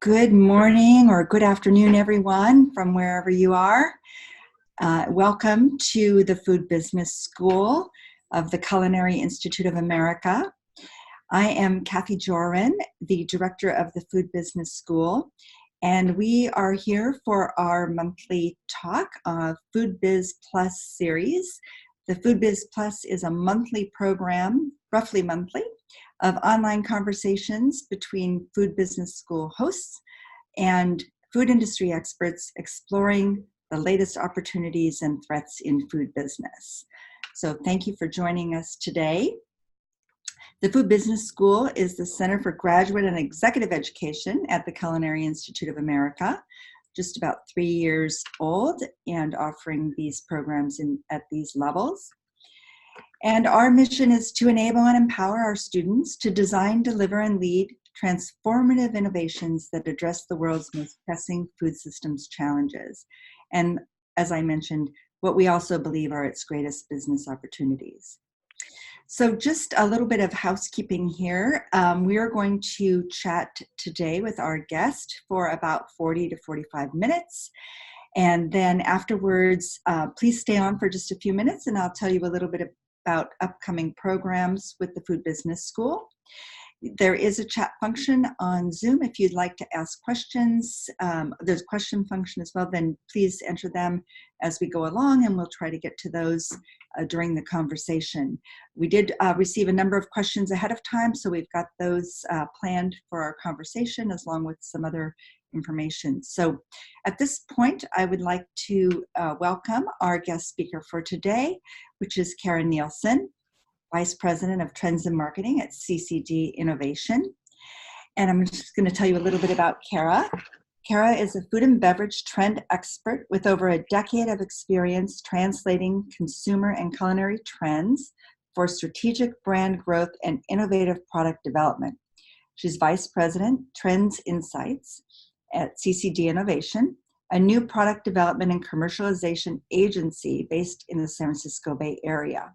Good morning or good afternoon, everyone, from wherever you are. Welcome to the Food Business School of the Culinary Institute of America. I am Kathy Joran, the director of the Food Business School, and we are here for our monthly talk of FOODBIZ Plus series. The FOODBIZ Plus is a monthly program, roughly monthly, of online conversations between Food Business School hosts and food industry experts exploring the latest opportunities and threats in food business. So thank you for joining us today. The Food Business School is the Center for Graduate and Executive Education at the Culinary Institute of America, just about 3 years old and offering these programs at these levels. And our mission is to enable and empower our students to design, deliver, and lead transformative innovations that address the world's most pressing food systems challenges. And as I mentioned, what we also believe are its greatest business opportunities. So just a little bit of housekeeping here. We are going to chat today with our guest for about 40 to 45 minutes. And then afterwards, please stay on for just a few minutes and I'll tell you a little bit about upcoming programs with the Food Business School. There is a chat function on Zoom if you'd like to ask questions. There's a question function as well, then please enter them as we go along and we'll try to get to those during the conversation. We did receive a number of questions ahead of time, so we've got those planned for our conversation along with some other information. So at this point, I would like to welcome our guest speaker for today, which is Kara Nielsen, Vice President of Trends and Marketing at CCD Innovation. And I'm just going to tell you a little bit about Kara. Kara is a food and beverage trend expert with over a decade of experience translating consumer and culinary trends for strategic brand growth and innovative product development. She's Vice President, Trends Insights at CCD Innovation, a new product development and commercialization agency based in the San Francisco Bay Area.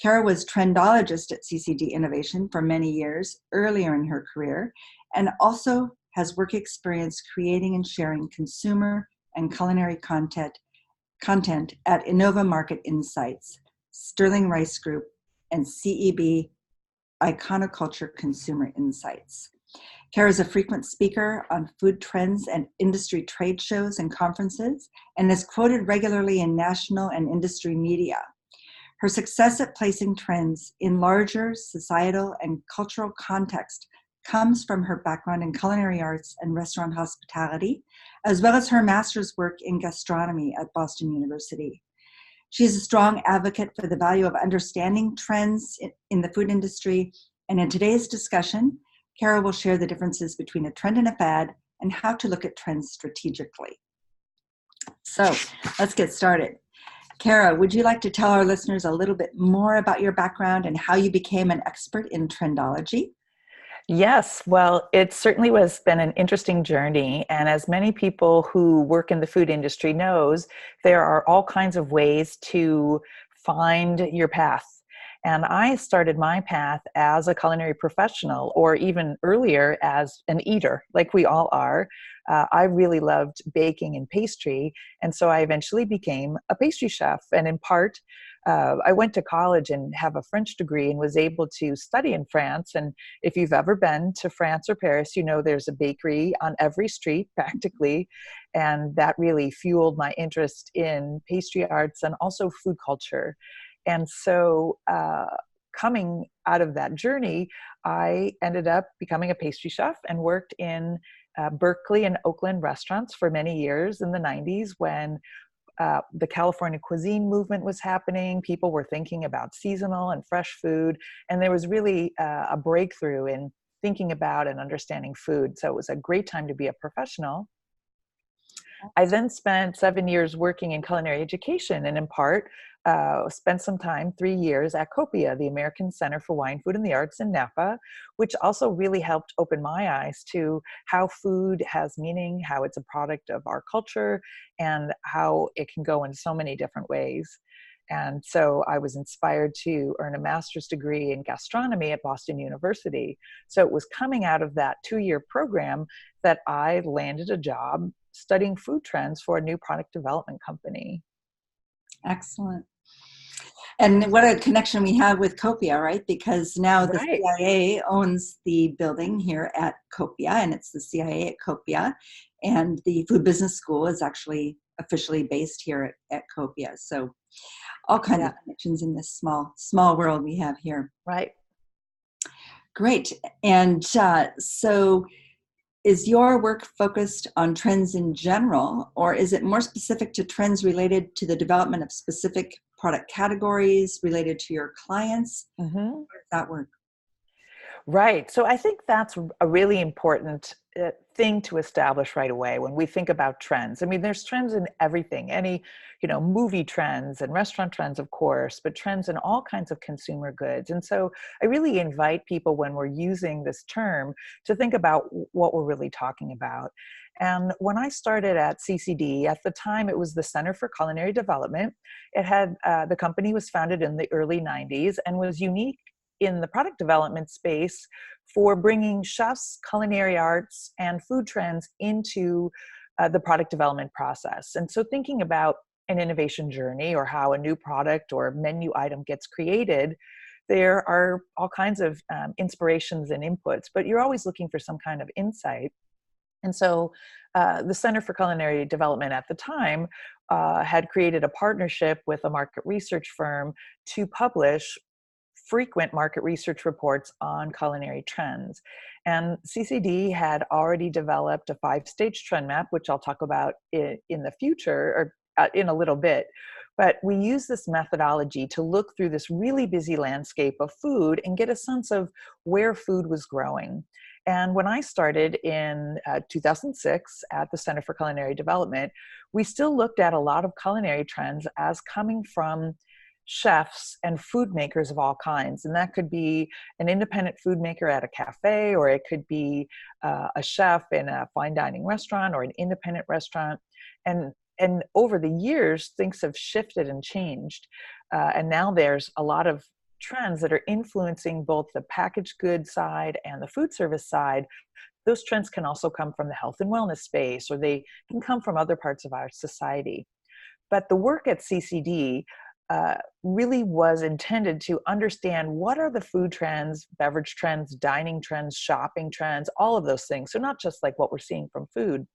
Kara was trendologist at CCD Innovation for many years earlier in her career, and also has work experience creating and sharing consumer and culinary content at Innova Market Insights, Sterling Rice Group, and CEB Iconoculture Consumer Insights. Kara is a frequent speaker on food trends and industry trade shows and conferences, and is quoted regularly in national and industry media. Her success at placing trends in larger societal and cultural context comes from her background in culinary arts and restaurant hospitality, as well as her master's work in gastronomy at Boston University. She is a strong advocate for the value of understanding trends in the food industry, and in today's discussion, Kara will share the differences between a trend and a fad and how to look at trends strategically. So let's get started. Kara, would you like to tell our listeners a little bit more about your background and how you became an expert in trendology? Yes, well, it certainly has been an interesting journey. And as many people who work in the food industry knows, there are all kinds of ways to find your path. And I started my path as a culinary professional, or even earlier as an eater, like we all are. I really loved baking and pastry, and so I eventually became a pastry chef. And in part, I went to college and have a French degree and was able to study in France. And if you've ever been to France or Paris, you know there's a bakery on every street practically. And that really fueled my interest in pastry arts and also food culture. And so coming out of that journey, I ended up becoming a pastry chef and worked in Berkeley and Oakland restaurants for many years in the 90s when the California cuisine movement was happening. People were thinking about seasonal and fresh food, and there was really a breakthrough in thinking about and understanding food. So it was a great time to be a professional. I then spent 7 years working in culinary education, and in part spent some time, 3 years, at COPIA, the American Center for Wine, Food, and the Arts in Napa, which also really helped open my eyes to how food has meaning, how it's a product of our culture, and how it can go in so many different ways. And so I was inspired to earn a master's degree in gastronomy at Boston University. So it was coming out of that 2-year program that I landed a job studying food trends for a new product development company. Excellent. And what a connection we have with Copia, right? Because now the Right. CIA owns the building here at Copia, and it's the CIA at Copia. And the Food Business School is actually officially based here at Copia. So all kinds Yeah. of connections in this small world we have here. Right. Great. And so is your work focused on trends in general, or is it more specific to trends related to the development of specific product categories related to your clients? Mm-hmm. How does that work? Right. So I think that's a really important thing to establish right away when we think about trends. I mean, there's trends in everything, any, movie trends and restaurant trends, of course, but trends in all kinds of consumer goods. And so I really invite people when we're using this term to think about what we're really talking about. And when I started at CCD, at the time it was the Center for Culinary Development. It had, the company was founded in the early 90s and was unique in the product development space for bringing chefs, culinary arts, and food trends into the product development process. And so thinking about an innovation journey or how a new product or menu item gets created, there are all kinds of inspirations and inputs, but you're always looking for some kind of insight. And so the Center for Culinary Development at the time had created a partnership with a market research firm to publish frequent market research reports on culinary trends. And CCD had already developed a 5-stage trend map, which I'll talk about in the future or in a little bit. But we use this methodology to look through this really busy landscape of food and get a sense of where food was growing. And when I started in 2006 at the Center for Culinary Development, we still looked at a lot of culinary trends as coming from chefs and food makers of all kinds. And that could be an independent food maker at a cafe, or it could be a chef in a fine dining restaurant or an independent restaurant. And over the years, things have shifted and changed. And now there's a lot of trends that are influencing both the packaged goods side and the food service side. Those trends can also come from the health and wellness space, or they can come from other parts of our society. But the work at CCD really was intended to understand what are the food trends, beverage trends, dining trends, shopping trends, all of those things. So not just like what we're seeing from food,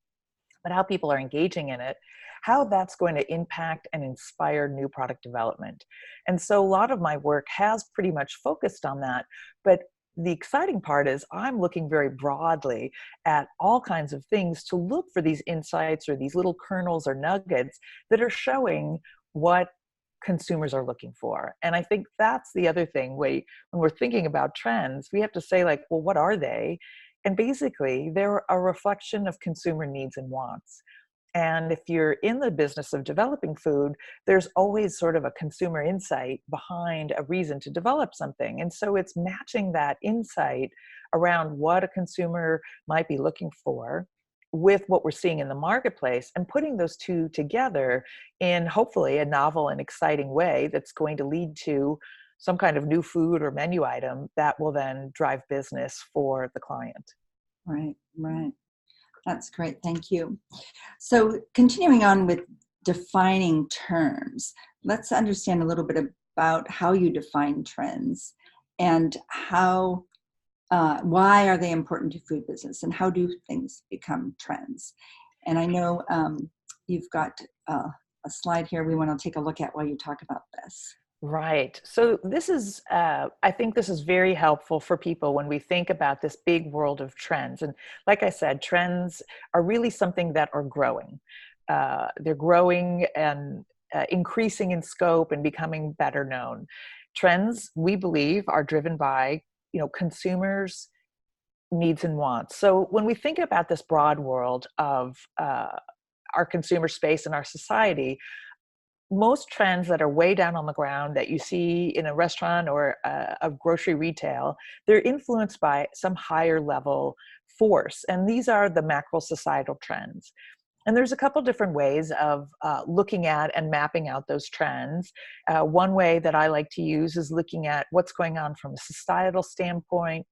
but how people are engaging in it, how that's going to impact and inspire new product development. And so a lot of my work has pretty much focused on that. But the exciting part is I'm looking very broadly at all kinds of things to look for these insights or these little kernels or nuggets that are showing what consumers are looking for. And I think that's the other thing. When we're thinking about trends, we have to say like, well, what are they? And basically, they're a reflection of consumer needs and wants. And if you're in the business of developing food, there's always sort of a consumer insight behind a reason to develop something. And so it's matching that insight around what a consumer might be looking for with what we're seeing in the marketplace and putting those two together in hopefully a novel and exciting way that's going to lead to some kind of new food or menu item that will then drive business for the client. Right, right. That's great. Thank you. So continuing on with defining terms, let's understand a little bit about how you define trends and why are they important to food business and how do things become trends? And I know you've got a slide here we want to take a look at while you talk about this. Right. So this is, I think this is very helpful for people when we think about this big world of trends. And like I said, trends are really something that are growing. They're growing and increasing in scope and becoming better known. Trends, we believe, are driven by, consumers' needs and wants. So when we think about this broad world of our consumer space and our society, most trends that are way down on the ground that you see in a restaurant or a grocery retail, they're influenced by some higher level force. And these are the macro societal trends. And there's a couple different ways of looking at and mapping out those trends. One way that I like to use is looking at what's going on from a societal standpoint,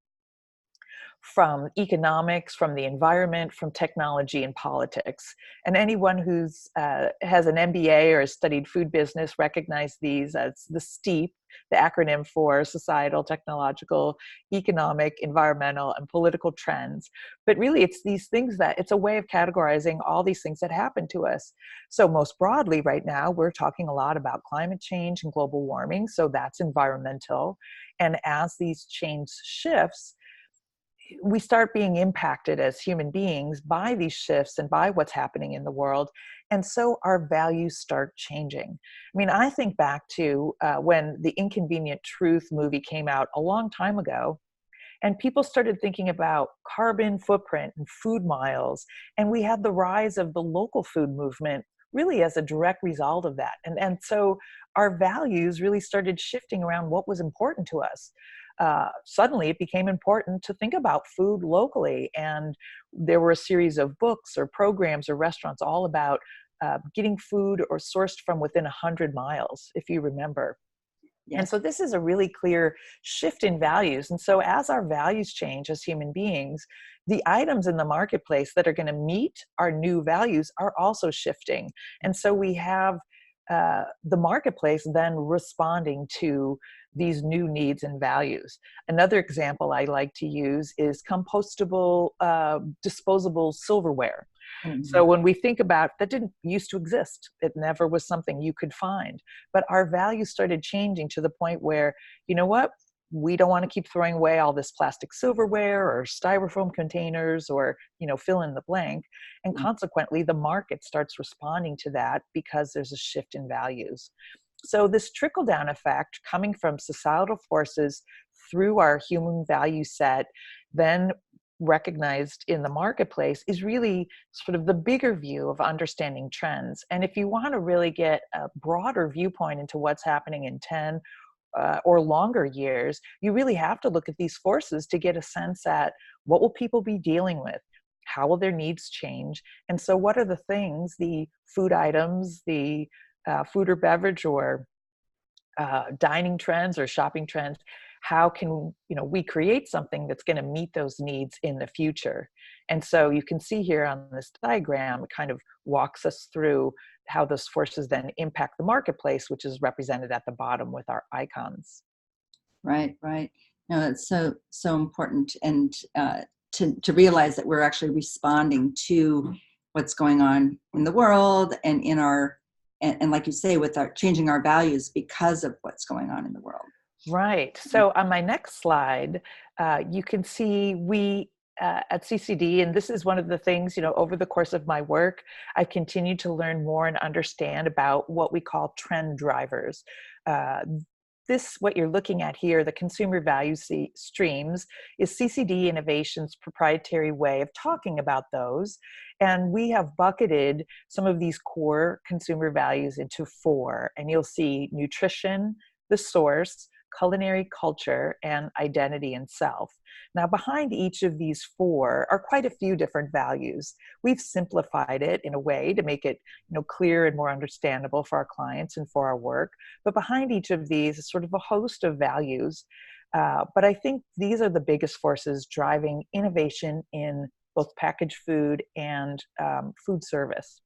from economics, from the environment, from technology and politics. And anyone who's has an MBA or has studied food business recognize these as the STEEP, the acronym for societal, technological, economic, environmental, and political trends. But really, it's these things that it's a way of categorizing all these things that happen to us. So most broadly right now, we're talking a lot about climate change and global warming. So that's environmental. And as these change shifts, we start being impacted as human beings by these shifts and by what's happening in the world. And so our values start changing. I mean, I think back to when the Inconvenient Truth movie came out a long time ago, and people started thinking about carbon footprint and food miles. And we had the rise of the local food movement really as a direct result of that. And so our values really started shifting around what was important to us. Suddenly it became important to think about food locally. And there were a series of books or programs or restaurants all about getting food or sourced from within 100 miles, if you remember. Yes. And so this is a really clear shift in values. And so as our values change as human beings, the items in the marketplace that are going to meet our new values are also shifting. And so we have the marketplace then responding to these new needs and values. Another example I like to use is compostable, disposable silverware. Mm-hmm. So when we think about that, didn't used to exist. It never was something you could find. But our values started changing to the point where, you know what? We don't want to keep throwing away all this plastic silverware or styrofoam containers or, fill in the blank. And consequently, the market starts responding to that because there's a shift in values. So this trickle-down effect coming from societal forces through our human value set, then recognized in the marketplace, is really sort of the bigger view of understanding trends. And if you want to really get a broader viewpoint into what's happening in 10 or longer years, you really have to look at these forces to get a sense at what will people be dealing with? How will their needs change? And so what are the things, the food items, the food or beverage or dining trends or shopping trends, how can we create something that's going to meet those needs in the future? And so you can see here on this diagram, it kind of walks us through how those forces then impact the marketplace, which is represented at the bottom with our icons. Right. No, it's so important, and to realize that we're actually responding to what's going on in the world and in our, and like you say, with our changing our values because of what's going on in the world. Right. So on my next slide, you can see we at CCD, and this is one of the things, over the course of my work, I've continued to learn more and understand about what we call trend drivers. What you're looking at here, the consumer value streams, is CCD Innovation's proprietary way of talking about those. And we have bucketed some of these core consumer values into 4. And you'll see nutrition, the source, culinary culture, and identity and self. Now, behind each of these 4 are quite a few different values. We've simplified it in a way to make it, clear and more understandable for our clients and for our work. But behind each of these is sort of a host of values. But I think these are the biggest forces driving innovation in both packaged food and food service.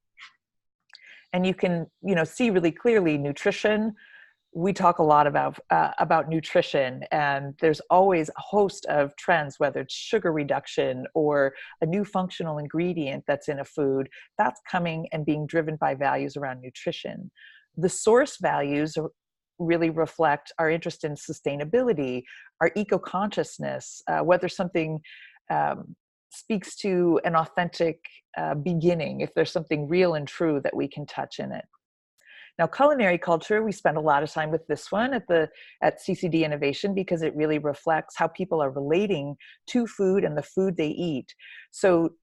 And you can, see really clearly nutrition. We talk a lot about nutrition, and there's always a host of trends, whether it's sugar reduction or a new functional ingredient that's in a food, that's coming and being driven by values around nutrition. The source values really reflect our interest in sustainability, our eco-consciousness, whether something speaks to an authentic beginning, if there's something real and true that we can touch in it. Now, culinary culture, we spend a lot of time with this one at CCD Innovation because it really reflects how people are relating to food and the food they eat. So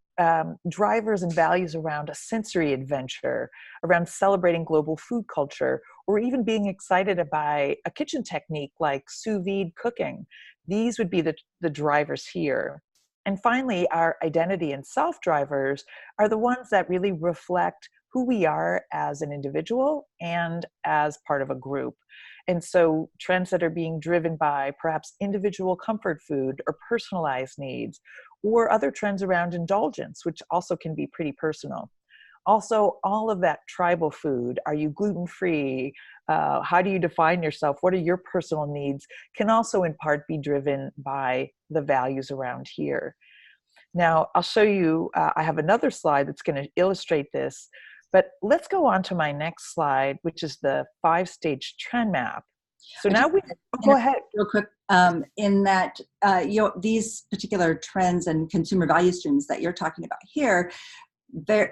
drivers and values around a sensory adventure, around celebrating global food culture, or even being excited by a kitchen technique like sous vide cooking. These would be the drivers here. And finally, our identity and self-drivers are the ones that really reflect who we are as an individual and as part of a group. And so trends that are being driven by perhaps individual comfort food or personalized needs, or other trends around indulgence, which also can be pretty personal. Also, all of that tribal food, are you gluten-free? How do you define yourself? What are your personal needs? Can also in part be driven by the values around here. Now, I'll show you, I have another slide that's going to illustrate this, but let's go on to my next slide, which is the 5-stage trend map. So now go ahead. Real quick, in that these particular trends and consumer value streams that you're talking about here,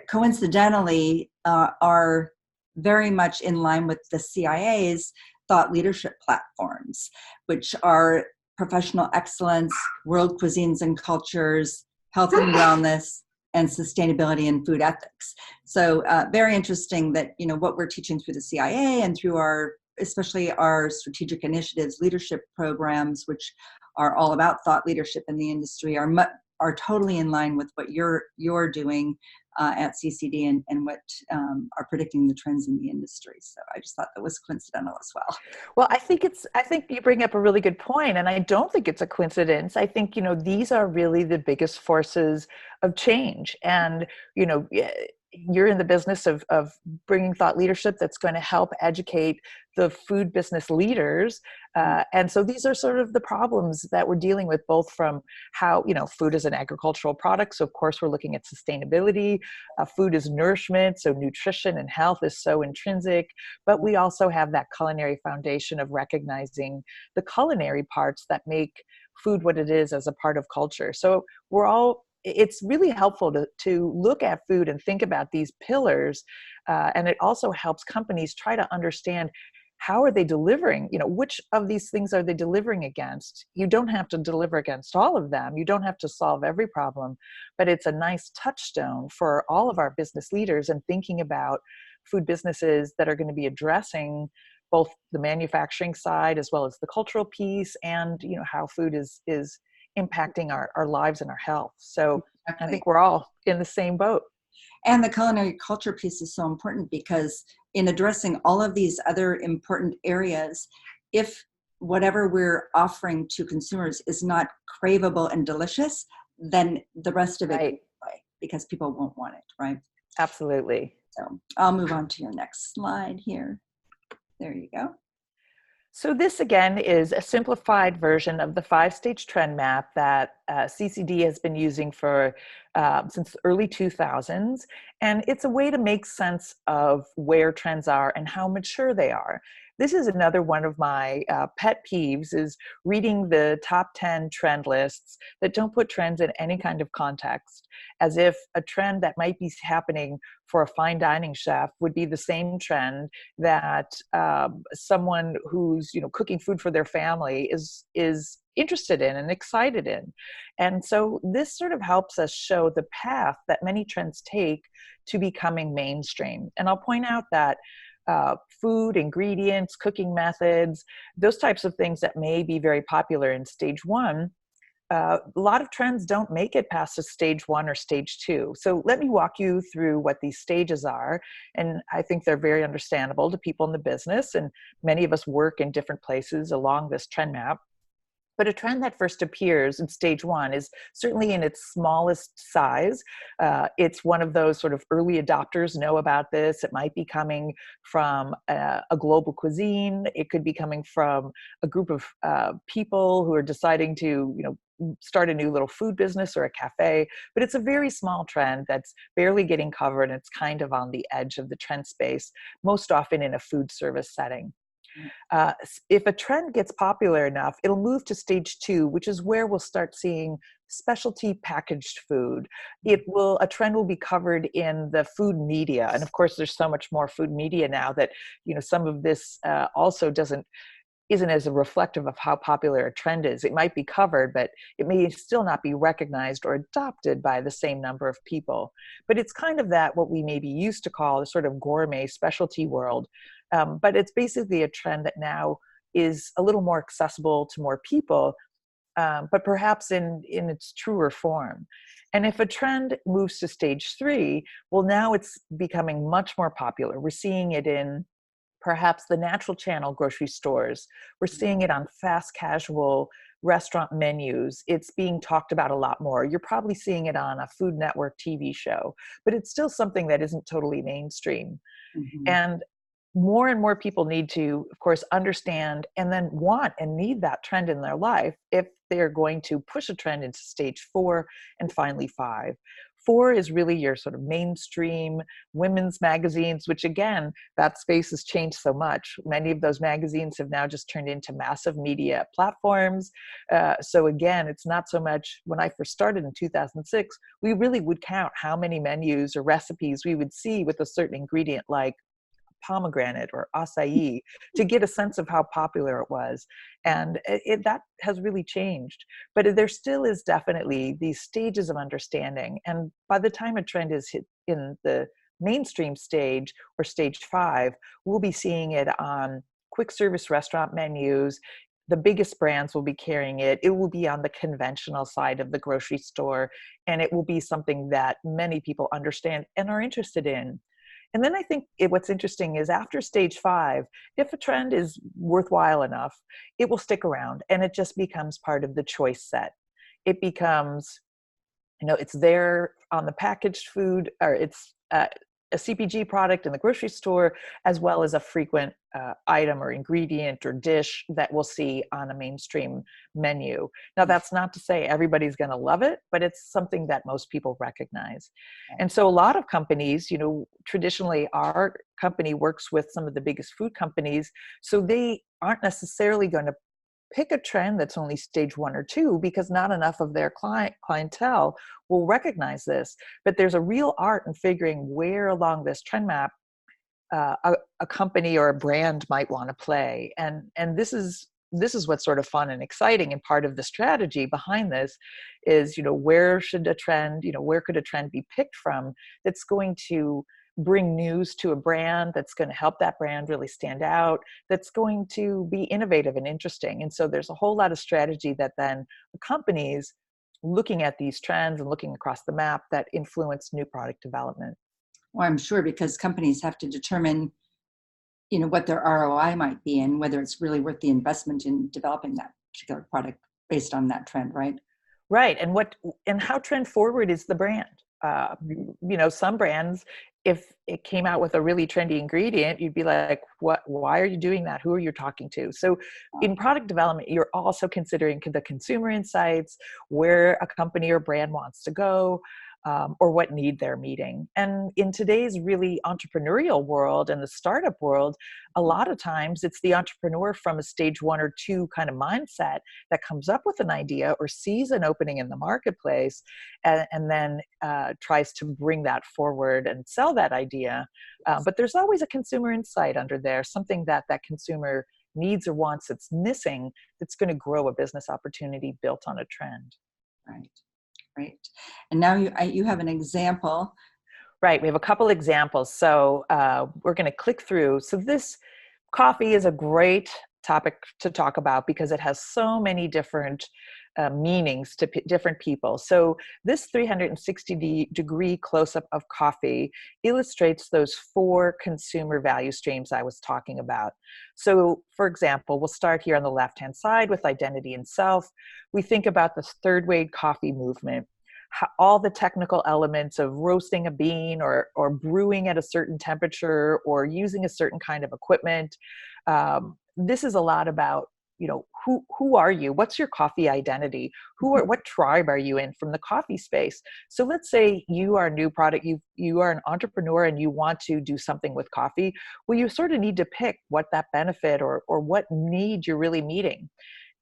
coincidentally are very much in line with the CIA's thought leadership platforms, which are professional excellence, world cuisines and cultures, health and wellness, and sustainability and food ethics. So very interesting that, you know, what we're teaching through the CIA and through especially our strategic initiatives, leadership programs, which are all about thought leadership in the industry, are totally in line with what you're doing at CCD and what are predicting the trends in the industry. So I just thought that was coincidental as well. Well, I think you bring up a really good point, and I don't think it's a coincidence. I think, you know, these are really the biggest forces of change, and, you know, you're in the business of bringing thought leadership that's going to help educate the food business leaders. And so these are sort of the problems that we're dealing with, both from how, you know, food is an agricultural product. So of course we're looking at sustainability. Food is nourishment. So nutrition and health is so intrinsic, but we also have that culinary foundation of recognizing the culinary parts that make food what it is as a part of culture. So it's really helpful to look at food and think about these pillars. And it also helps companies try to understand, how are they delivering? You know, which of these things are they delivering against? You don't have to deliver against all of them. You don't have to solve every problem, but it's a nice touchstone for all of our business leaders and thinking about food businesses that are going to be addressing both the manufacturing side as well as the cultural piece, and, you know, how food is impacting our lives and our health. So exactly. I think we're all in the same boat. And the culinary culture piece is so important, because in addressing all of these other important areas, if whatever we're offering to consumers is not craveable and delicious, then the rest of it right. Because people won't want it, right? Absolutely. So I'll move on to your next slide here. There you go. So this again is a simplified version of the 5-stage trend map that CCD has been using for since the early 2000s. And it's a way to make sense of where trends are and how mature they are. This is another one of my pet peeves, is reading the top 10 trend lists that don't put trends in any kind of context, as if a trend that might be happening for a fine dining chef would be the same trend that someone who's, you know, cooking food for their family is interested in and excited in. And so this sort of helps us show the path that many trends take to becoming mainstream. And I'll point out that food, ingredients, cooking methods, those types of things that may be very popular in stage 1, a lot of trends don't make it past a stage 1 or stage 2. So let me walk you through what these stages are. And I think they're very understandable to people in the business, and many of us work in different places along this trend map. But a trend that first appears in stage 1 is certainly in its smallest size. It's one of those sort of early adopters know about this. It might be coming from a global cuisine. It could be coming from a group of people who are deciding to, you know, start a new little food business or a cafe. But it's a very small trend that's barely getting covered, and it's kind of on the edge of the trend space, most often in a food service setting. If a trend gets popular enough, it'll move to stage 2, which is where we'll start seeing specialty packaged food. A trend will be covered in the food media. And of course, there's so much more food media now that, you know, some of this also isn't as reflective of how popular a trend is. It might be covered, but it may still not be recognized or adopted by the same number of people. But it's kind of that, what we maybe used to call the sort of gourmet specialty world. But it's basically a trend that now is a little more accessible to more people. but perhaps in its truer form. And if a trend moves to stage 3, well, now it's becoming much more popular. We're seeing it in perhaps the natural channel grocery stores. We're seeing it on fast casual restaurant menus. It's being talked about a lot more. You're probably seeing it on a Food Network TV show, but it's still something that isn't totally mainstream. Mhm. And more people need to, of course, understand and then want and need that trend in their life if they're going to push a trend into stage 4 and finally 5. 4 is really your sort of mainstream women's magazines, which again, that space has changed so much. Many of those magazines have now just turned into massive media platforms. So again, it's not so much, when I first started in 2006, we really would count how many menus or recipes we would see with a certain ingredient like pomegranate or acai to get a sense of how popular it was. And that has really changed. But there still is definitely these stages of understanding. And by the time a trend is hit in the mainstream stage or stage 5, we'll be seeing it on quick service restaurant menus. The biggest brands will be carrying it. It will be on the conventional side of the grocery store, and it will be something that many people understand and are interested in. And then I think what's interesting is after stage 5, if a trend is worthwhile enough, it will stick around and it just becomes part of the choice set. It becomes, it's there on the packaged food, or it's a CPG product in the grocery store, as well as a frequent item or ingredient or dish that we'll see on a mainstream menu. Now, that's not to say everybody's going to love it, but it's something that most people recognize. And so a lot of companies, traditionally our company works with some of the biggest food companies, so they aren't necessarily going to pick a trend that's only stage 1 or 2 because not enough of their clientele will recognize this. But there's a real art in figuring where along this trend map a company or a brand might want to play. And this is what's sort of fun and exciting. And part of the strategy behind this is, where should a trend, where could a trend be picked from that's going to bring news to a brand, that's going to help that brand really stand out, that's going to be innovative and interesting. And so there's a whole lot of strategy that then companies looking at these trends and looking across the map that influence new product development. Well, I'm sure because companies have to determine, what their ROI might be and whether it's really worth the investment in developing that particular product based on that trend, right? Right. And how trend forward is the brand? Some brands, if it came out with a really trendy ingredient, you'd be like, why are you doing that? Who are you talking to? So in product development, you're also considering the consumer insights, where a company or brand wants to go, or what need they're meeting. And in today's really entrepreneurial world and the startup world, a lot of times it's the entrepreneur from a stage 1 or 2 kind of mindset that comes up with an idea or sees an opening in the marketplace and then tries to bring that forward and sell that idea. But there's always a consumer insight under there, something that consumer needs or wants that's missing, that's going to grow a business opportunity built on a trend. Right. Right. And now you have an example. Right. We have a couple examples. So we're going to click through. So this coffee is a great topic to talk about because it has so many different meanings to different people. So this 360-degree close-up of coffee illustrates those 4 consumer value streams I was talking about. So for example, we'll start here on the left-hand side with identity and self. We think about the third wave coffee movement, all the technical elements of roasting a bean or brewing at a certain temperature or using a certain kind of equipment. This is a lot about, who are you? What's your coffee identity? What tribe are you in from the coffee space? So let's say you are a new product, you are an entrepreneur and you want to do something with coffee. Well, you sort of need to pick what that benefit or what need you're really meeting.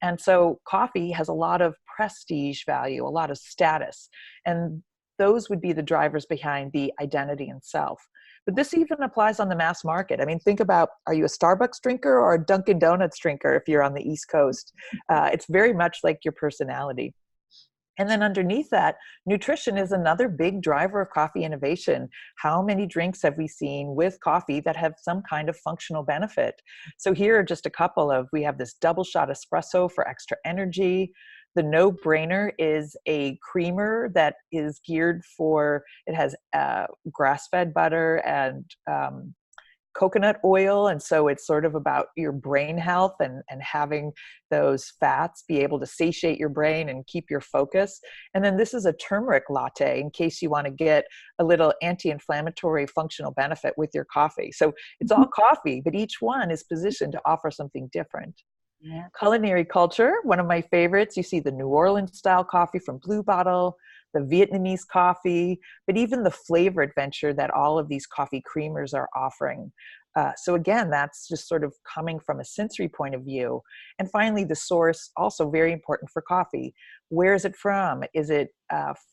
And so coffee has a lot of prestige value, a lot of status, and those would be the drivers behind the identity and self. But this even applies on the mass market. I mean, think about, are you a Starbucks drinker or a Dunkin' Donuts drinker if you're on the East Coast? It's very much like your personality. And then underneath that, nutrition is another big driver of coffee innovation. How many drinks have we seen with coffee that have some kind of functional benefit? So here are just a couple we have this double shot espresso for extra energy. The no-brainer is a creamer that is geared for, it has grass-fed butter and coconut oil. And so it's sort of about your brain health and having those fats be able to satiate your brain and keep your focus. And then this is a turmeric latte in case you want to get a little anti-inflammatory functional benefit with your coffee. So it's all coffee, but each one is positioned to offer something different. Yeah. Culinary culture, one of my favorites. You see the New Orleans style coffee from Blue Bottle, the Vietnamese coffee, but even the flavor adventure that all of these coffee creamers are offering. So again, that's just sort of coming from a sensory point of view. And finally, the source, also very important for coffee. Where is it from? Is it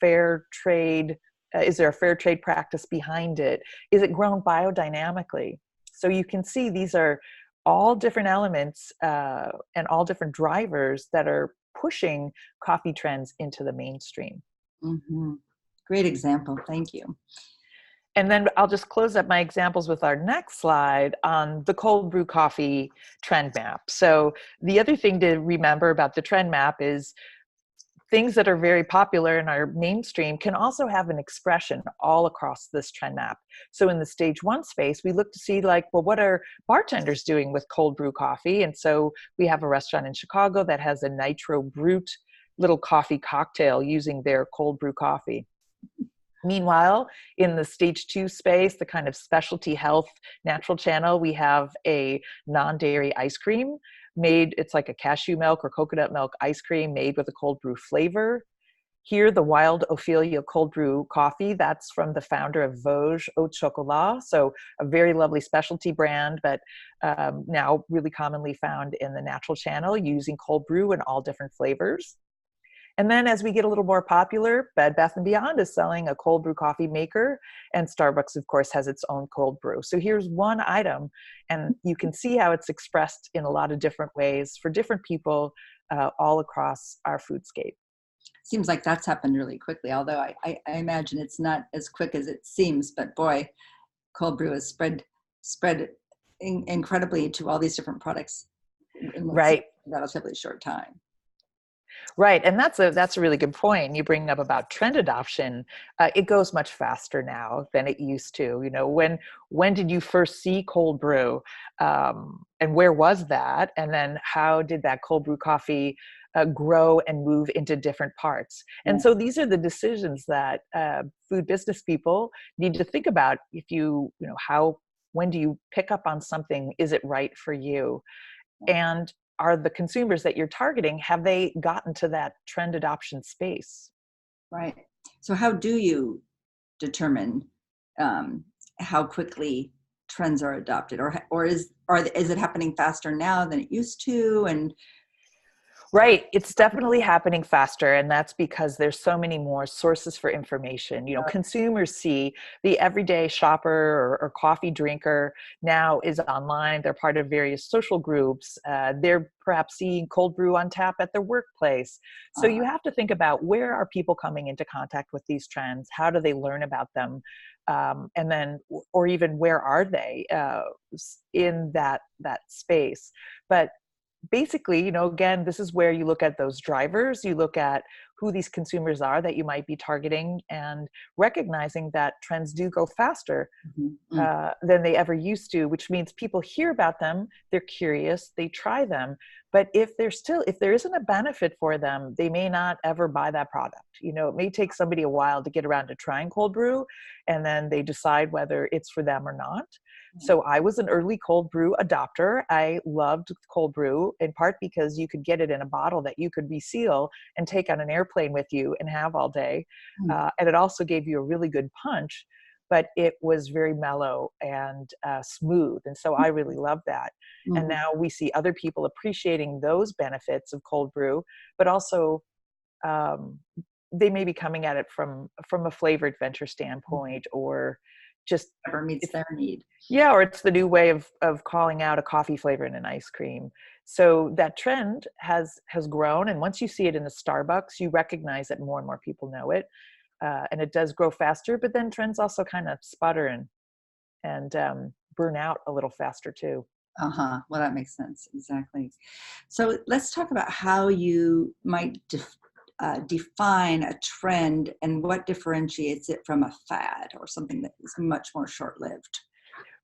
fair trade? Is there a fair trade practice behind it? Is it grown biodynamically? So you can see these are all different elements and all different drivers that are pushing coffee trends into the mainstream. Mm-hmm. Great example. Thank you. And then I'll just close up my examples with our next slide on the cold brew coffee trend map. So the other thing to remember about the trend map is things that are very popular in our mainstream can also have an expression all across this trend map. So in the stage one space, we look to see like, well, what are bartenders doing with cold brew coffee? And so we have a restaurant in Chicago that has a nitro brute little coffee cocktail using their cold brew coffee. Meanwhile, in the stage two space, the kind of specialty health natural channel, we have a non-dairy ice cream made, it's like a cashew milk or coconut milk ice cream made with a cold brew flavor. Here, the Wild Ophelia cold brew coffee, that's from the founder of Vosges Haute Chocolat. So a very lovely specialty brand, but now really commonly found in the natural channel using cold brew in all different flavors. And then as we get a little more popular, Bed Bath & Beyond is selling a cold brew coffee maker, and Starbucks, of course, has its own cold brew. So here's one item, and you can see how it's expressed in a lot of different ways for different people all across our foodscape. Seems like that's happened really quickly, although I imagine it's not as quick as it seems, but boy, cold brew has spread incredibly to all these different products in a relatively short time. Right, and that's a really good point. You bring up about trend adoption. It goes much faster now than it used to. You know, when did you first see cold brew, and where was that? And then how did that cold brew coffee grow and move into different parts? And so these are the decisions that food business people need to think about. If when do you pick up on something? Is it right for you? And are the consumers that you're targeting, have they gotten to that trend adoption space? Right. So how do you determine how quickly trends are adopted, or is it happening faster now than it used to? And Right. It's definitely happening faster. And that's because there's so many more sources for information. You know, consumers see the everyday shopper or coffee drinker now is online. They're part of various social groups. They're perhaps seeing cold brew on tap at their workplace. So you have to think about, where are people coming into contact with these trends? How do they learn about them? And then, or even where are they in that space? But basically, you know, again, this is where you look at those drivers, you look at who these consumers are that you might be targeting, and recognizing that trends do go faster than they ever used to, which means people hear about them, they're curious, they try them, but if there isn't a benefit for them, they may not ever buy that product. You know, it may take somebody a while to get around to trying cold brew, and then they decide whether it's for them or not. So I was an early cold brew adopter. I loved cold brew in part because you could get it in a bottle that you could reseal and take on an airplane with you and have all day. And it also gave you a really good punch, but it was very mellow and smooth. And so I really loved that. And now we see other people appreciating those benefits of cold brew, but also they may be coming at it from a flavor adventure standpoint, or just whatever meets their need. Yeah, or it's the new way of calling out a coffee flavor in an ice cream. So that trend has grown, and once you see it in the Starbucks, you recognize that more and more people know it, and it does grow faster. But then trends also kind of sputter and burn out a little faster too. Uh-huh. Well, that makes sense. Exactly. So let's talk about how you might define a trend and what differentiates it from a fad or something that is much more short-lived.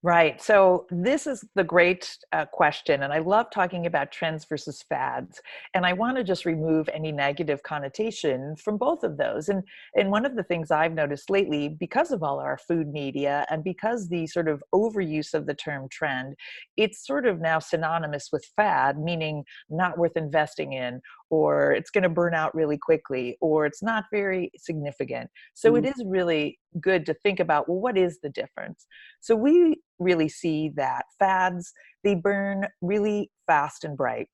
Right. So this is the great question. And I love talking about trends versus fads. And I want to just remove any negative connotation from both of those. And one of the things I've noticed lately, because of all our food media and because the sort of overuse of the term trend, it's sort of now synonymous with fad, meaning not worth investing in, or it's going to burn out really quickly, or it's not very significant. So it is really good to think about, well, what is the difference? So we really see that fads, they burn really fast and bright.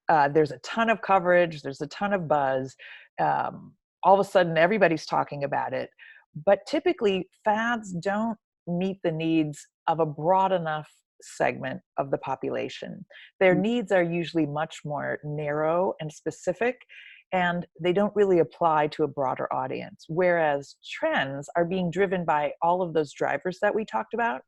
There's a ton of coverage, there's a ton of buzz. All of a sudden, everybody's talking about it. But typically, fads don't meet the needs of a broad enough segment of the population. Their needs are usually much more narrow and specific, and they don't really apply to a broader audience. Whereas trends are being driven by all of those drivers that we talked about.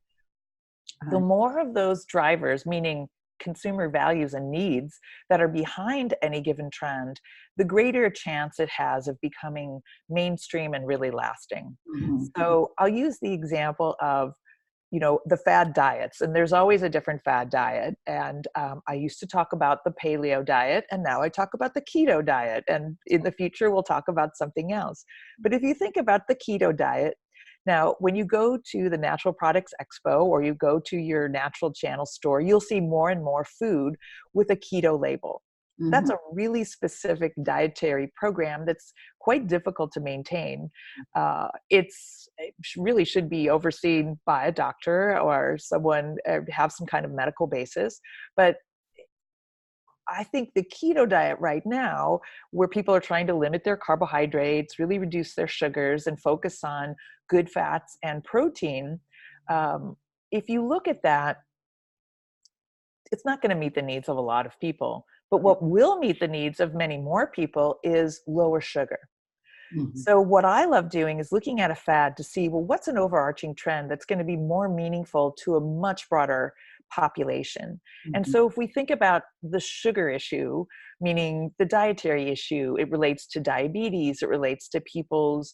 The more of those drivers, meaning consumer values and needs that are behind any given trend, the greater chance it has of becoming mainstream and really lasting. Mm-hmm. So I'll use the example of, the fad diets, and there's always a different fad diet. And I used to talk about the paleo diet, and now I talk about the keto diet. And in the future, we'll talk about something else. But if you think about the keto diet, now, when you go to the Natural Products Expo or you go to your natural channel store, you'll see more and more food with a keto label. That's a really specific dietary program that's quite difficult to maintain. It really should be overseen by a doctor or someone have some kind of medical basis. But I think the keto diet right now, where people are trying to limit their carbohydrates, really reduce their sugars, and focus on good fats and protein, if you look at that, it's not going to meet the needs of a lot of people. But what will meet the needs of many more people is lower sugar. So what I love doing is looking at a fad to see, well, what's an overarching trend that's going to be more meaningful to a much broader population. And so if we think about the sugar issue, meaning the dietary issue, it relates to diabetes, it relates to people's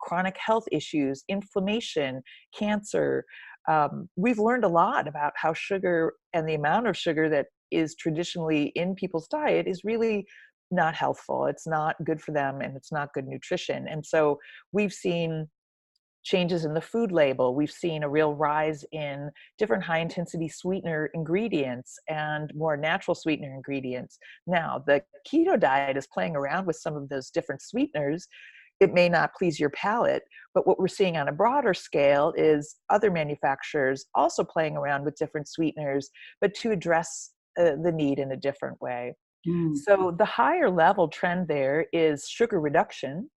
chronic health issues, inflammation, cancer. We've learned a lot about how sugar and the amount of sugar that is traditionally in people's diet is really not healthful. It's not good for them, and it's not good nutrition. And so we've seen changes in the food label. We've seen a real rise in different high intensity sweetener ingredients and more natural sweetener ingredients. Now, the keto diet is playing around with some of those different sweeteners. It may not please your palate, but what we're seeing on a broader scale is other manufacturers also playing around with different sweeteners, but to address the need in a different way. So the higher level trend there is sugar reduction,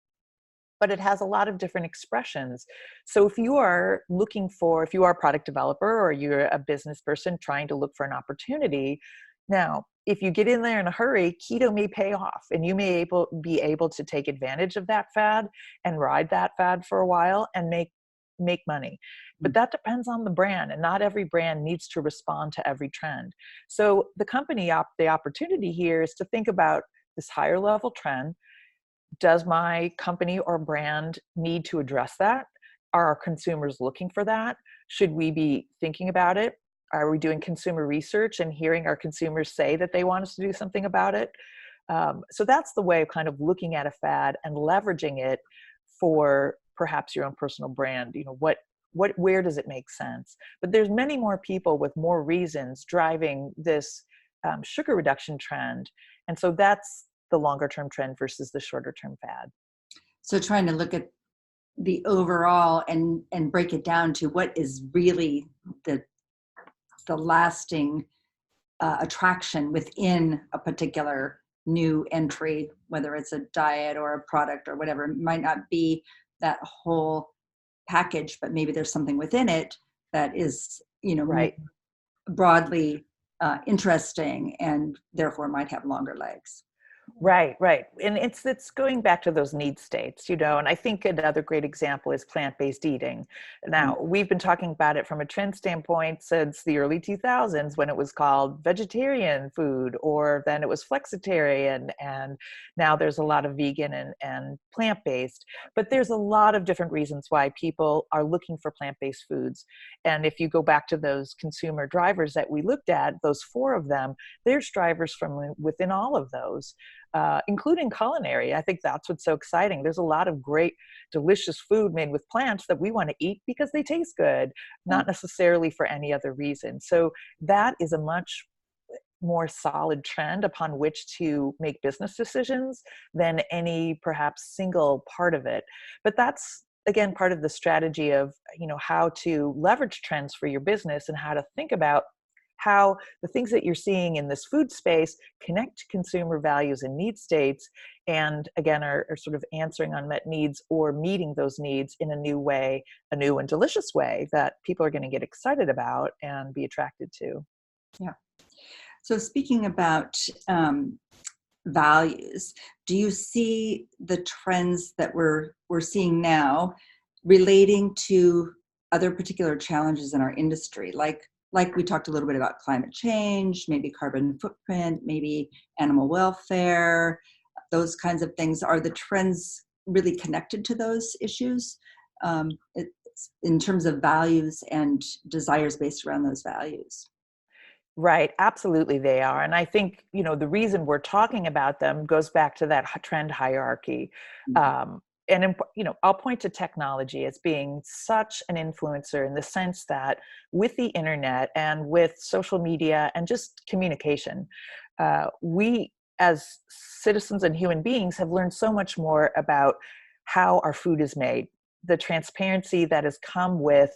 but it has a lot of different expressions. So if you are a product developer or you're a business person trying to look for an opportunity, now, if you get in there in a hurry, keto may pay off, and you may be able to take advantage of that fad and ride that fad for a while and make money. But that depends on the brand, and not every brand needs to respond to every trend. So the opportunity here is to think about this higher level trend. Does my company or brand need to address that? Are our consumers looking for that? Should we be thinking about it? Are we doing consumer research and hearing our consumers say that they want us to do something about it? So that's the way of kind of looking at a fad and leveraging it for perhaps your own personal brand. Where does it make sense? But there's many more people with more reasons driving this sugar reduction trend. And so that's the longer term trend versus the shorter term fad. So trying to look at the overall and break it down to what is really the lasting attraction within a particular new entry, whether it's a diet or a product or whatever. It might not be that whole package, but maybe there's something within it that is, Right. broadly interesting and therefore might have longer legs. Right, right. And it's going back to those need states, and I think another great example is plant-based eating. Mm. Now, we've been talking about it from a trend standpoint since the early 2000s when it was called vegetarian food, or then it was flexitarian, and now there's a lot of vegan and plant-based. But there's a lot of different reasons why people are looking for plant-based foods. And if you go back to those consumer drivers that we looked at, those four of them, there's drivers from within all of those, including culinary. I think that's what's so exciting. There's a lot of great, delicious food made with plants that we want to eat because they taste good, Yeah. not necessarily for any other reason. So that is a much more solid trend upon which to make business decisions than any perhaps single part of it. But that's again part of the strategy of how to leverage trends for your business and how to think about how the things that you're seeing in this food space connect to consumer values and need states, and again are sort of answering unmet needs or meeting those needs in a new way, a new and delicious way that people are going to get excited about and be attracted to. Yeah. So speaking about values, do you see the trends that we're seeing now relating to other particular challenges in our industry, like we talked a little bit about climate change, maybe carbon footprint, maybe animal welfare, those kinds of things? Are the trends really connected to those issues, in terms of values and desires based around those values? Right, absolutely they are. And I think, the reason we're talking about them goes back to that trend hierarchy. Mhm. Um, I'll point to technology as being such an influencer in the sense that with the internet and with social media and just communication, we as citizens and human beings have learned so much more about how our food is made, the transparency that has come with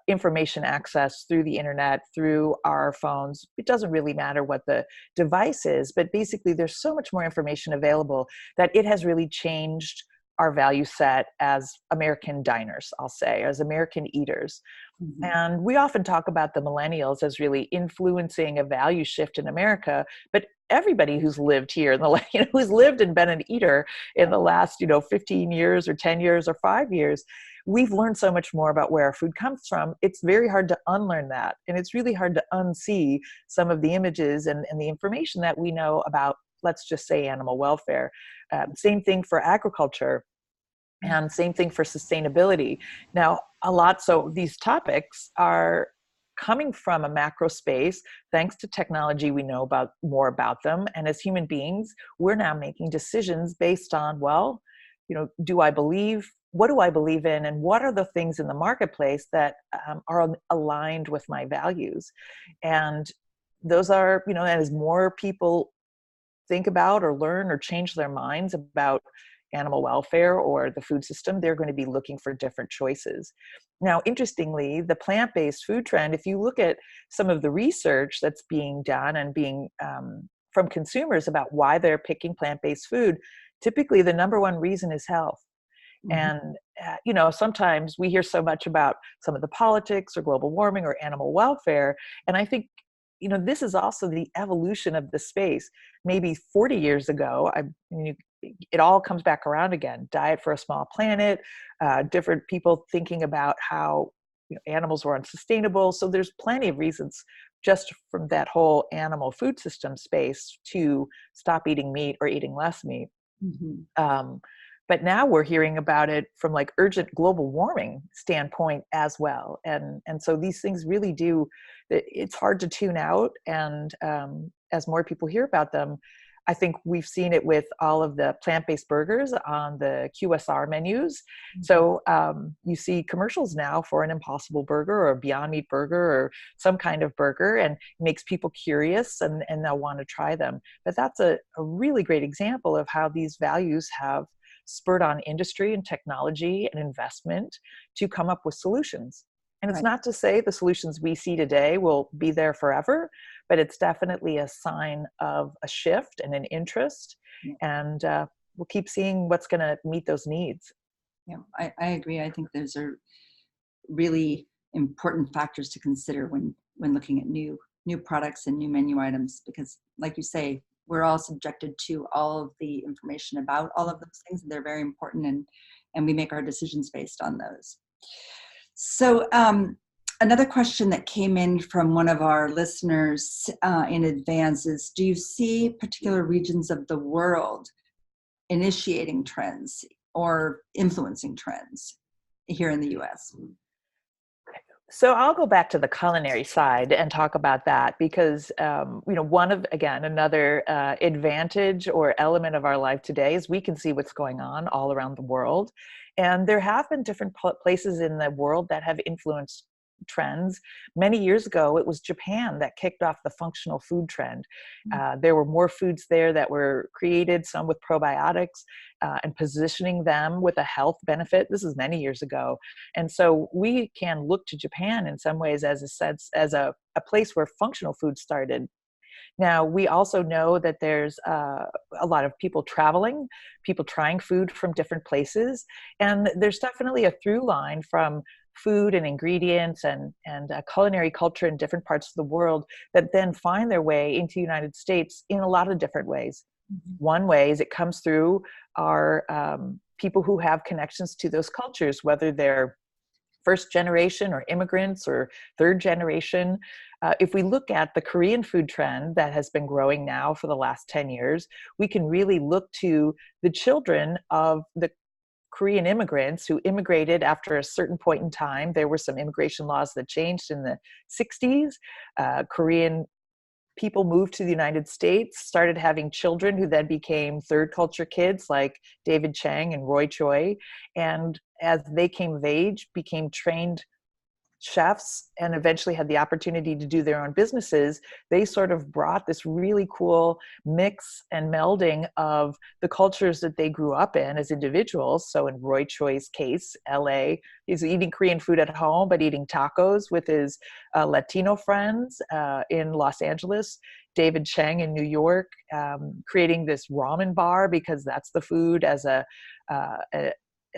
information access through the internet, through our phones. It doesn't really matter what the device is, but basically there's so much more information available that it has really changed our value set as American diners, I'll say, as American eaters. Mhm. And we often talk about the millennials as really influencing a value shift in America, but everybody who's lived here in the, who's lived and been an eater in the last, 15 years or 10 years or 5 years, we've learned so much more about where our food comes from. It's very hard to unlearn that. And it's really hard to unsee some of the images and the information that we know about, let's just say, animal welfare. Same thing for agriculture. And same thing for sustainability. Now, so these topics are coming from a macro space. Thanks to technology, we know more about them. And as human beings, we're now making decisions based on, well, what do I believe in? And what are the things in the marketplace that are aligned with my values? And those are, as more people think about or learn or change their minds about animal welfare or the food system, they're going to be looking for different choices. Now, interestingly, the plant-based food trend, if you look at some of the research that's being done and being from consumers about why they're picking plant-based food, typically the number one reason is health. Mhm. And, sometimes we hear so much about some of the politics or global warming or animal welfare. And I think, this is also the evolution of the space. Maybe 40 years ago, it all comes back around again. Diet for a Small Planet, different people thinking about how animals were unsustainable. So there's plenty of reasons just from that whole animal food system space to stop eating meat or eating less meat. Mhm. Um, but now we're hearing about it from like urgent global warming standpoint as well. And so these things really do, it's hard to tune out. And as more people hear about them, I think we've seen it with all of the plant-based burgers on the QSR menus. So you see commercials now for an Impossible Burger or a Beyond Meat burger or some kind of burger, and it makes people curious and they'll want to try them. But that's a really great example of how these values have spurred on industry and technology and investment to come up with solutions. And it's Right. not to say the solutions we see today will be there forever, but it's definitely a sign of a shift and an interest. Yeah. And we'll keep seeing what's going to meet those needs. Yeah, I agree. I think those are really important factors to consider when looking at new products and new menu items, because like you say, we're all subjected to all of the information about all of those things. They're very important, and we make our decisions based on those. So another question that came in from one of our listeners in advance is, do you see particular regions of the world initiating trends or influencing trends here in the US? So I'll go back to the culinary side and talk about that because, another advantage or element of our life today is we can see what's going on all around the world. And there have been different places in the world that have influenced trends. Many years ago, it was Japan that kicked off the functional food trend. There were more foods there that were created, some with probiotics, and positioning them with a health benefit. This is many years ago. And so we can look to Japan in some ways as a place where functional food started. Now, we also know that there's a lot of people traveling, people trying food from different places, and there's definitely a through line from food and ingredients and culinary culture in different parts of the world that then find their way into the United States in a lot of different ways. Mm-hmm. One way is it comes through our people who have connections to those cultures, whether they're first generation or immigrants or third generation. If we look at the Korean food trend that has been growing now for the last 10 years, we can really look to the children of the Korean immigrants who immigrated after a certain point in time. There were some immigration laws that changed in the 60s. Korean people moved to the United States, started having children who then became third culture kids like David Chang and Roy Choi. And as they came of age, became trained chefs and eventually had the opportunity to do their own businesses, they sort of brought this really cool mix and melding of the cultures that they grew up in as individuals. So in Roy Choi's case, LA, he's eating Korean food at home, but eating tacos with his Latino friends in Los Angeles. David Chang in New York, creating this ramen bar because that's the food as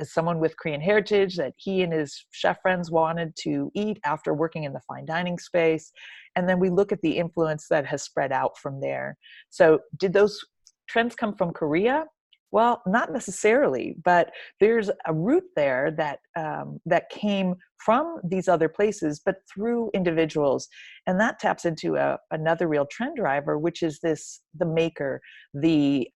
someone with Korean heritage that he and his chef friends wanted to eat after working in the fine dining space. And then we look at the influence that has spread out from there. So did those trends come from Korea? Well, not necessarily, but there's a root there that came from these other places, but through individuals. And that taps into another real trend driver, which is the maker, the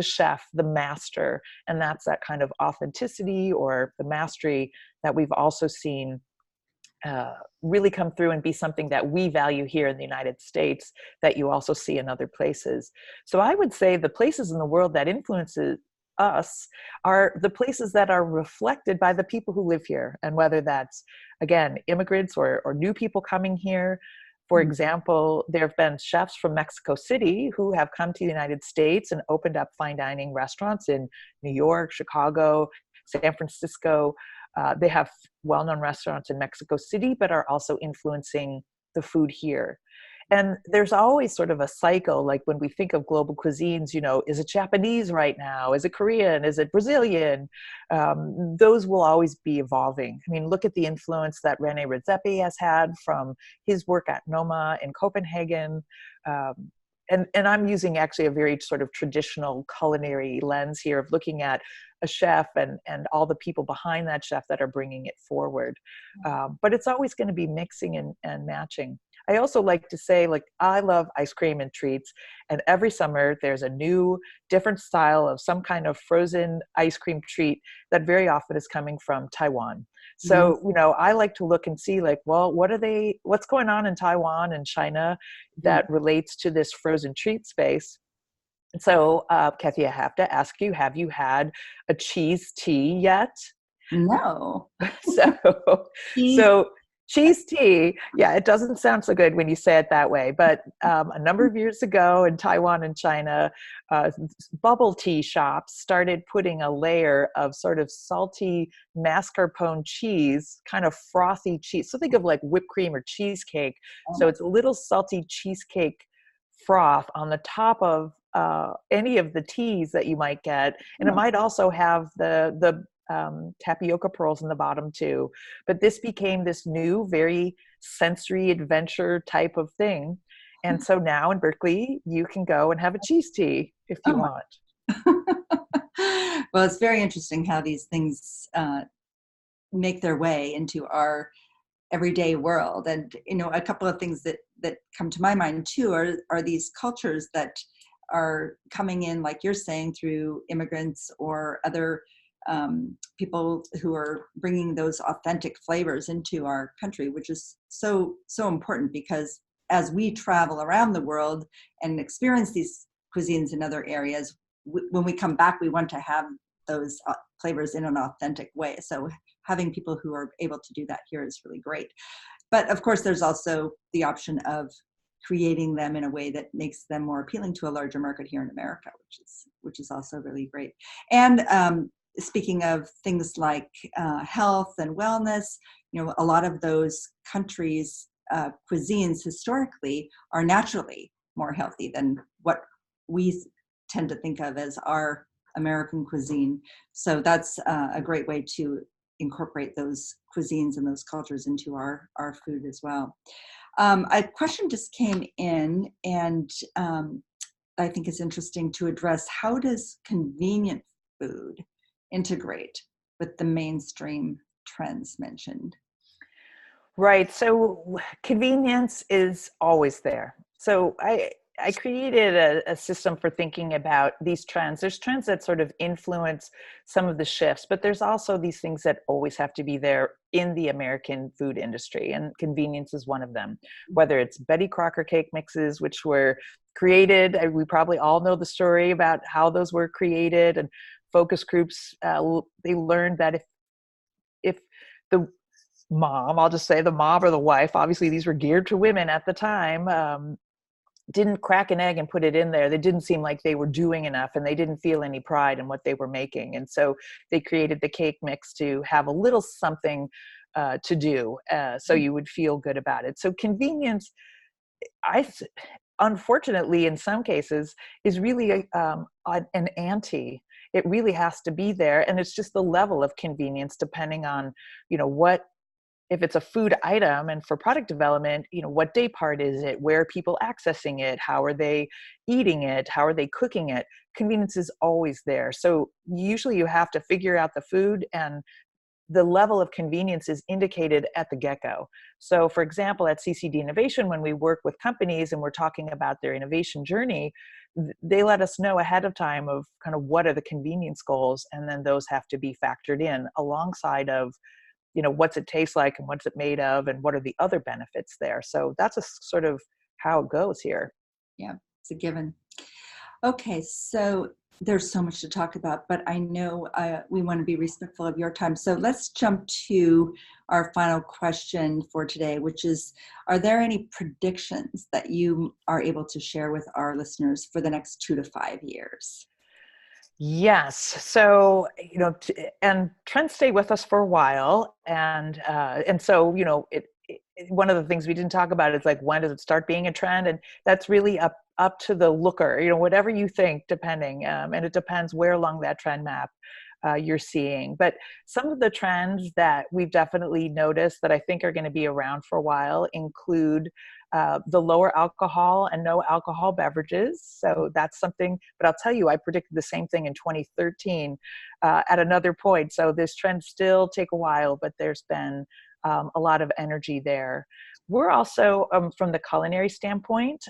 chef, the master. And that's that kind of authenticity or the mastery that we've also seen really come through and be something that we value here in the United States that you also see in other places. So I would say the places in the world that influences us are the places that are reflected by the people who live here. And whether that's, again, immigrants or new people coming here. For example, there have been chefs from Mexico City who have come to the United States and opened up fine dining restaurants in New York, Chicago, San Francisco. They have well-known restaurants in Mexico City, but are also influencing the food here. And there's always sort of a cycle, like when we think of global cuisines, is it Japanese right now? Is it Korean? Is it Brazilian? Those will always be evolving. I mean, look at the influence that Rene Redzepi has had from his work at Noma in Copenhagen. And I'm using actually a very sort of traditional culinary lens here of looking at a chef and all the people behind that chef that are bringing it forward. But it's always going to be mixing and matching. I also like to say, I love ice cream and treats. And every summer there's a new, different style of some kind of frozen ice cream treat that very often is coming from Taiwan. So, I like to look and see what's going on in Taiwan and China that relates to this frozen treat space. And so, Kathy, I have to ask you, have you had a cheese tea yet? No. So cheese tea, yeah, it doesn't sound so good when you say it that way. But a number of years ago in Taiwan and China, bubble tea shops started putting a layer of sort of salty mascarpone cheese, kind of frothy cheese. So think of like whipped cream or cheesecake. So it's a little salty cheesecake froth on the top of any of the teas that you might get. And it might also have the tapioca pearls in the bottom too. But this became this new, very sensory adventure type of thing. And so now in Berkeley, you can go and have a cheese tea if you Oh want. well, it's very interesting how these things make their way into our everyday world. And a couple of things that come to my mind too are these cultures that are coming in, like you're saying, through immigrants or other people who are bringing those authentic flavors into our country, which is so important, because as we travel around the world and experience these cuisines in other areas, when we come back, we want to have those flavors in an authentic way. So having people who are able to do that here is really great. But of course, there's also the option of creating them in a way that makes them more appealing to a larger market here in America, which is also really great. And speaking of things like health and wellness, a lot of those countries' cuisines historically are naturally more healthy than what we tend to think of as our American cuisine. So that's a great way to incorporate those cuisines and those cultures into our food as well. A question just came in, and I think it's interesting to address: how does convenient food integrate with the mainstream trends mentioned? Right. So convenience is always there. So I created a system for thinking about these trends. There's trends that sort of influence some of the shifts, but there's also these things that always have to be there in the American food industry, and convenience is one of them. Whether it's Betty Crocker cake mixes, which were created, we probably all know the story about how those were created, and focus groups, they learned that if the mom, I'll just say the mom or the wife, obviously these were geared to women at the time, didn't crack an egg and put it in there, they didn't seem like they were doing enough, and they didn't feel any pride in what they were making. And so they created the cake mix to have a little something to do, so you would feel good about it. So convenience, unfortunately, in some cases, is really an anti. It really has to be there, and it's just the level of convenience depending on, what, if it's a food item, and for product development, what day part is it? Where are people accessing it? How are they eating it? How are they cooking it? Convenience is always there. So usually you have to figure out the food, and the level of convenience is indicated at the get-go. So for example, at CCD Innovation, when we work with companies and we're talking about their innovation journey, they let us know ahead of time of kind of what are the convenience goals, and then those have to be factored in alongside of, what's it taste like, and what's it made of, and what are the other benefits there. So that's a sort of how it goes here. Yeah, it's a given. Okay, so there's so much to talk about, but I know we want to be respectful of your time. So let's jump to our final question for today, which is: are there any predictions that you are able to share with our listeners for the next 2 to 5 years? Yes. So, and trends stay with us for a while. And so, one of the things we didn't talk about is, like, when does it start being a trend? And that's really up to the looker, whatever you think, depending. And it depends where along that trend map you're seeing. But some of the trends that we've definitely noticed that I think are going to be around for a while include the lower alcohol and no alcohol beverages. So that's something, but I'll tell you, I predicted the same thing in 2013 at another point. So this trend still take a while, but there's been a lot of energy there. We're also, from the culinary standpoint,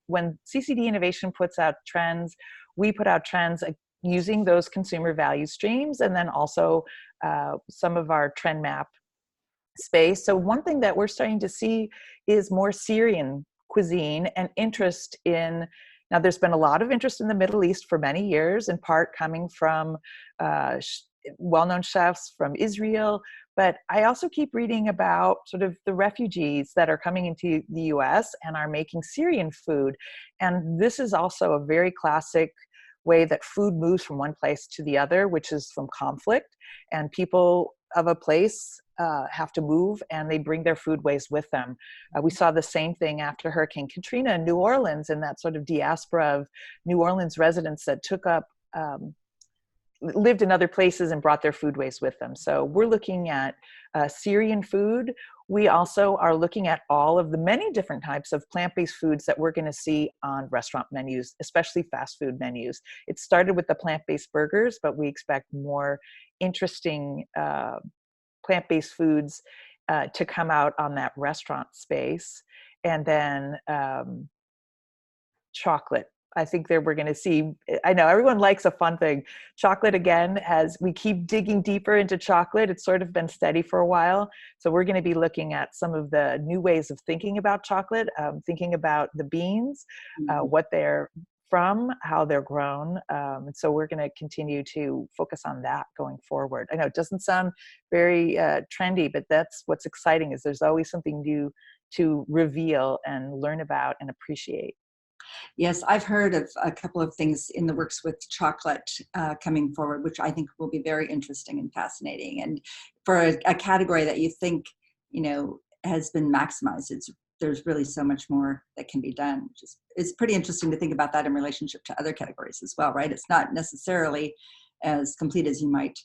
when CCD Innovation puts out trends, we put out trends using those consumer value streams, and then also some of our trend map space. So one thing that we're starting to see is more Syrian cuisine and interest in, now there's been a lot of interest in the Middle East for many years, in part coming from well-known chefs from Israel, but I also keep reading about sort of the refugees that are coming into the US and are making Syrian food. And this is also a very classic way that food moves from one place to the other, which is from conflict, and people of a place have to move, and they bring their foodways with them. We saw the same thing after Hurricane Katrina in New Orleans, and that sort of diaspora of New Orleans residents that took up, lived in other places and brought their foodways with them. So we're looking at Syrian food. We also are looking at all of the many different types of plant-based foods that we're going to see on restaurant menus, especially fast food menus. It started with the plant-based burgers, but we expect more interesting plant-based foods to come out on that restaurant space. And then chocolate. I think that we're going to see, I know everyone likes a fun thing. Chocolate, again, we keep digging deeper into chocolate. It's sort of been steady for a while. So we're going to be looking at some of the new ways of thinking about chocolate, thinking about the beans, what they're from, how they're grown. And so we're going to continue to focus on that going forward. I know it doesn't sound very trendy, but that's what's exciting, is there's always something new to reveal and learn about and appreciate. Yes, I've heard of a couple of things in the works with chocolate coming forward, which I think will be very interesting and fascinating. And for a category that you think, has been maximized, there's really so much more that can be done. It's pretty interesting to think about that in relationship to other categories as well, right? It's not necessarily as complete as you might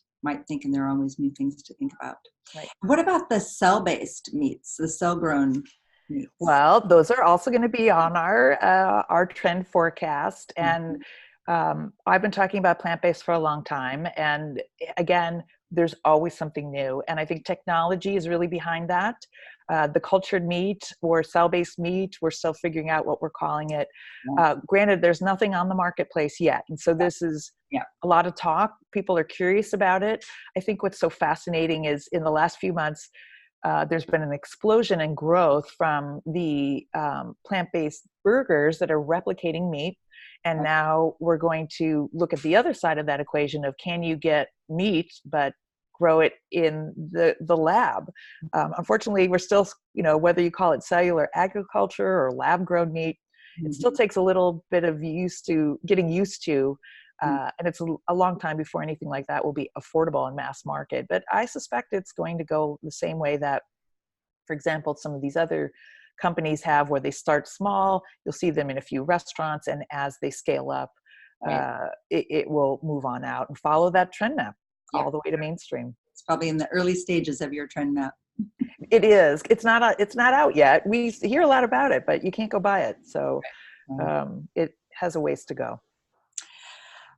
think, and there are always new things to think about. Right. What about the cell-based meats, the cell-grown meats? Well, those are also going to be on our trend forecast. And I've been talking about plant-based for a long time. And again, there's always something new. And I think technology is really behind that. The cultured meat or cell-based meat, we're still figuring out what we're calling it. Granted, there's nothing on the marketplace yet. And so this is a lot of talk. People are curious about it. I think what's so fascinating is in the last few months, there's been an explosion in growth from the plant-based burgers that are replicating meat. And now we're going to look at the other side of that equation of, can you get meat but grow it in the lab? Unfortunately, we're still, whether you call it cellular agriculture or lab grown meat, it still takes a little bit of getting used to. And it's a long time before anything like that will be affordable in mass market. But I suspect it's going to go the same way that, for example, some of these other companies have, where they start small. You'll see them in a few restaurants, and as they scale up, it will move on out and follow that trend map all the way to mainstream. It's probably in the early stages of your trend map. It is. It's not out yet. We hear a lot about it, but you can't go buy it. So it has a ways to go.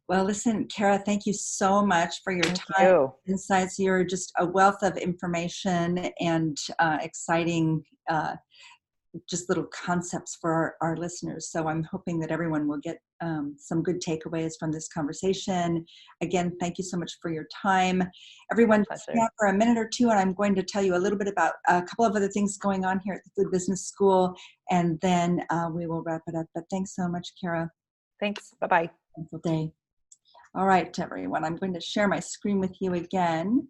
Well, listen, Kara, thank you so much for your time, insights. You're just a wealth of information and exciting just little concepts for our listeners. So I'm hoping that everyone will get some good takeaways from this conversation. Again, thank you so much for your time. Everyone, stay out for a minute or two, and I'm going to tell you a little bit about a couple of other things going on here at the Food Business School, and then we will wrap it up. But thanks so much, Kara. Thanks. Bye-bye. Wonderful day. All right, everyone, I'm going to share my screen with you again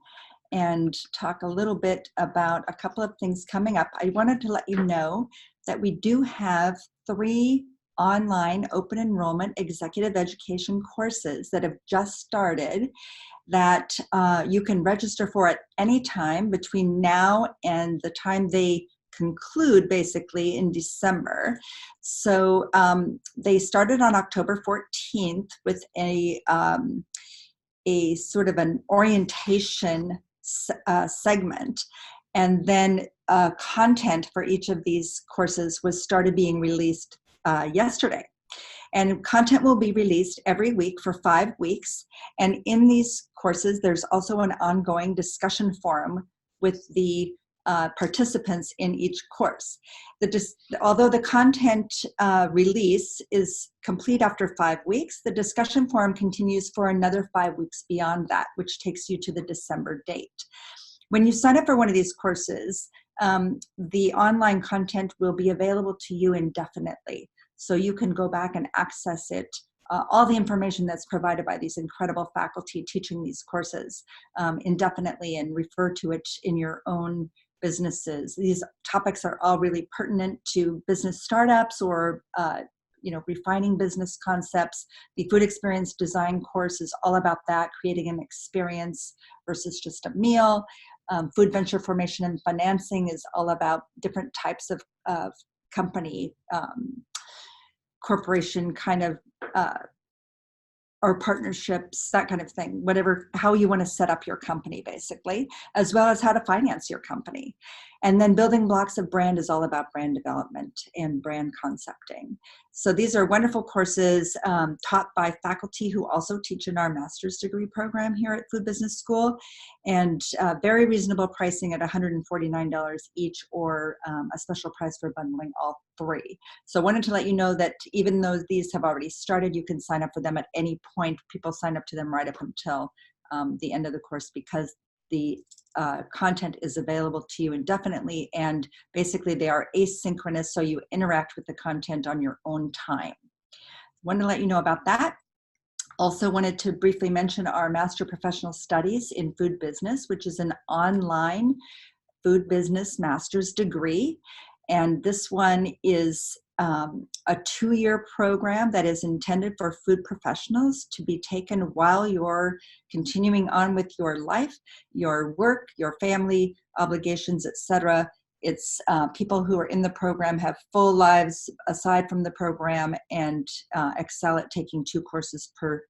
and talk a little bit about a couple of things coming up. I wanted to let you know that we do have 3 online open enrollment executive education courses that have just started that you can register for at any time between now and the time they conclude, basically in December. So they started on October 14th with a sort of an orientation segment, and then content for each of these courses started being released yesterday. And content will be released every week for 5 weeks. And in these courses, there's also an ongoing discussion forum with the participants in each course. Although the content release is complete after 5 weeks, the discussion forum continues for another 5 weeks beyond that, which takes you to the December date. When you sign up for one of these courses, the online content will be available to you indefinitely. So you can go back and access it, all the information that's provided by these incredible faculty teaching these courses indefinitely, and refer to it in your own businesses. These topics are all really pertinent to business startups or refining business concepts. The food experience design course is all about that, creating an experience versus just a meal. Food venture formation and financing is all about different types of company, corporation kind of, or partnerships, that kind of thing, how you want to set up your company, basically, as well as how to finance your company. And then building blocks of brand is all about brand development and brand concepting. So these are wonderful courses taught by faculty who also teach in our master's degree program here at Food Business School, and very reasonable pricing at $149 each, or a special price for bundling all three. So I wanted to let you know that even though these have already started, you can sign up for them at any point. People sign up to them right up until the end of the course, because the content is available to you indefinitely, and basically they are asynchronous, so you interact with the content on your own time. Wanted to let you know about that. Also wanted to briefly mention our Master Professional Studies in Food Business, which is an online food business master's degree. And this one is a 2-year program that is intended for food professionals to be taken while you're continuing on with your life, your work, your family obligations, etc. It's people who are in the program have full lives aside from the program, and excel at taking 2 courses per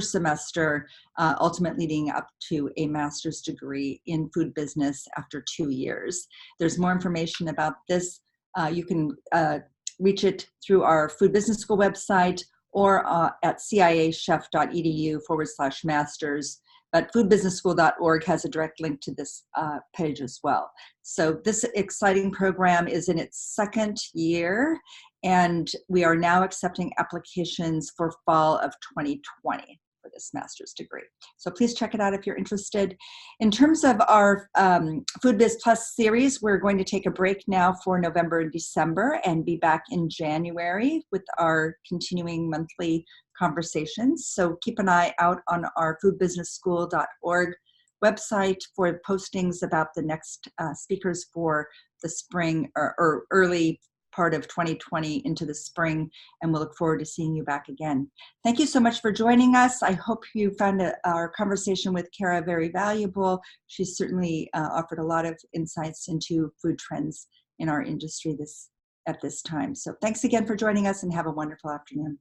semester, ultimately leading up to a master's degree in food business after 2 years. There's more information about this. You can reach it through our Food Business School website, or at ciachef.edu/masters. But foodbusinessschool.org has a direct link to this page as well. So this exciting program is in its 2nd year, and we are now accepting applications for fall of 2020 for this master's degree. So please check it out if you're interested. In terms of our Food Biz Plus series, we're going to take a break now for November and December, and be back in January with our continuing monthly conversations. So keep an eye out on our foodbusinessschool.org website for postings about the next speakers for the spring or early part of 2020 into the spring, and we'll look forward to seeing you back again. Thank you so much for joining us. I hope you found our conversation with Kara very valuable. She's certainly offered a lot of insights into food trends in our industry at this time. So thanks again for joining us, and have a wonderful afternoon.